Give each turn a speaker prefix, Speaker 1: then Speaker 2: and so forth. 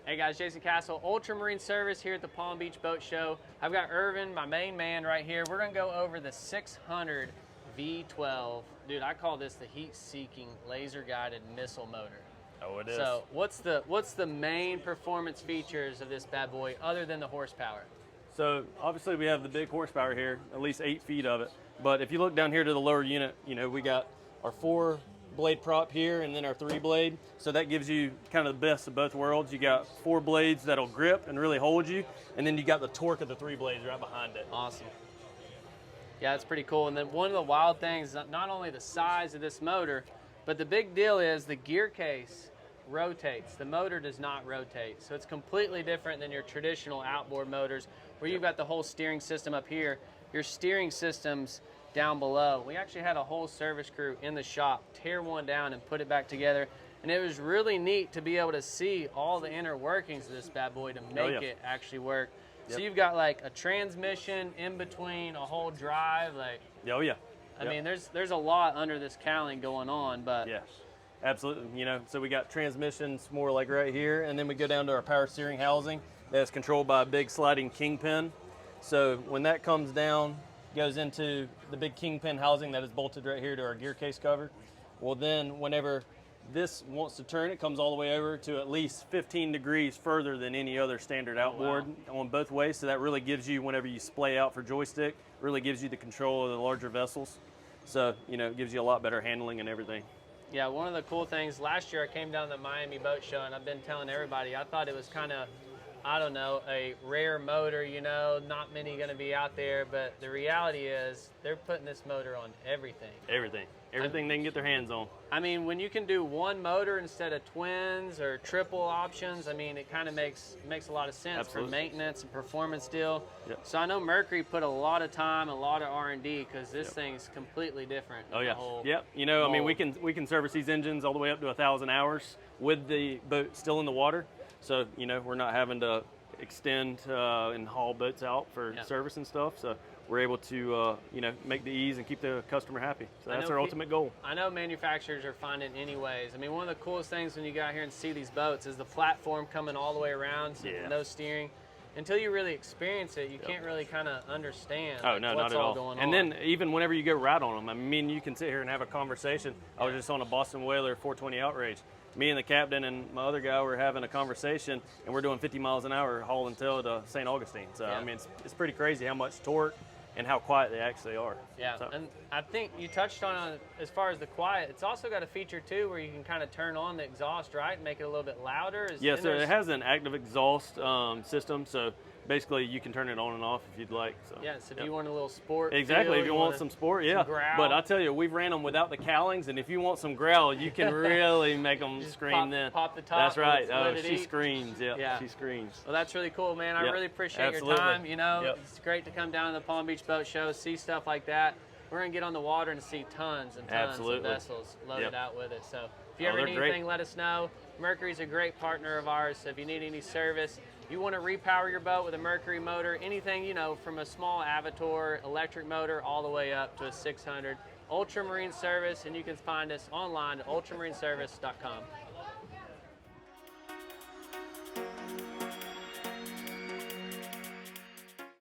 Speaker 1: Hey guys, Jason Castle, Ultramarine Service here at the Palm Beach Boat Show. I've got Irvin, my main man right here. We're gonna go over the 600 V12. Dude, I call this the heat-seeking laser-guided missile motor.
Speaker 2: Oh, it is.
Speaker 1: So what's the main performance features of this bad boy other than the horsepower?
Speaker 2: So obviously we have the big horsepower here, at least 8 feet of it. But if you look down here to the lower unit, you know, we got our 4-blade prop here and then our 3-blade. So that gives you kind of the best of both worlds. You got 4 blades that'll grip and really hold you, and then you got the torque of the 3 blades right behind it.
Speaker 1: Awesome. Yeah, it's pretty cool. And then one of the wild things, not only the size of this motor, but the big deal is the gear case rotates. The motor does not rotate. So it's completely different than your traditional outboard motors where you've got the whole steering system up here. Your steering system's down below. We actually had a whole service crew in the shop tear one down and put it back together. And it was really neat to be able to see all the inner workings of this bad boy to make it actually work. So you've got like a transmission in between, a whole drive, like.
Speaker 2: Oh yeah.
Speaker 1: I mean, there's a lot under this cowling going on, but.
Speaker 2: Yeah, absolutely. You know, so we got transmissions more like right here, and then we go down to our power steering housing that's controlled by a big sliding kingpin. So when that comes down, goes into the big kingpin housing that is bolted right here to our gear case cover. Well, then whenever this wants to turn, it comes all the way over to at least 15 degrees further than any other standard outboard on both ways. So that really gives you, whenever you splay out for joystick, really gives you the control of the larger vessels. So, you know, it gives you a lot better handling and everything.
Speaker 1: Yeah, one of the cool things, last year I came down to the Miami Boat Show and I've been telling everybody, I thought it was kind of, I don't know, a rare motor, you know, not many going to be out there, but the reality is they're putting this motor on everything.
Speaker 2: Everything they can get their hands on.
Speaker 1: I mean, when you can do one motor instead of twins or triple options, I mean, it kind of makes a lot of sense for maintenance and performance deal. So I know Mercury put a lot of time, a lot of R&D, because this thing's completely different.
Speaker 2: Oh yeah. You know, I mean, we can service these engines all the way up to 1,000 hours with the boat still in the water. So, you know, we're not having to extend and haul boats out for service and stuff. So we're able to, you know, make the ease and keep the customer happy. So that's our ultimate goal.
Speaker 1: I know manufacturers are finding anyways. I mean, one of the coolest things when you get out here and see these boats is the platform coming all the way around, so no steering. Until you really experience it, you can't really kind of understand
Speaker 2: what's not at all
Speaker 1: going on.
Speaker 2: And then even whenever you go right on them, I mean, you can sit here and have a conversation. I was just on a Boston Whaler 420 outrage. Me and the captain and my other guy were having a conversation, and we're doing 50 miles an hour hauling tail to St. Augustine. So, I mean, it's pretty crazy how much torque and how quiet they actually are.
Speaker 1: Yeah, so. And I think you touched on, as far as the quiet, it's also got a feature too where you can kind of turn on the exhaust, right, and make it a little bit louder.
Speaker 2: Yeah, so it has an active exhaust system, so basically you can turn it on and off if you'd like. So.
Speaker 1: Yeah, so if you want a little sport
Speaker 2: Exactly, if you want some sport,
Speaker 1: some growl.
Speaker 2: But I tell you, we've ran them without the cowlings, and if you want some growl, you can really make them scream then.
Speaker 1: Pop the top.
Speaker 2: That's right. Oh, she screams. Yeah, she screams.
Speaker 1: Well, that's really cool, man. I really appreciate your time. You know, it's great to come down to the Palm Beach Boat Show, see stuff like that. We're going to get on the water and see tons and tons of vessels loaded out with it. So if you ever need anything, let us know. Mercury's a great partner of ours, so if you need any service, you want to repower your boat with a Mercury motor, anything, you know, from a small Avator electric motor all the way up to a 600, Ultramarine Service, and you can find us online at ultramarineservice.com.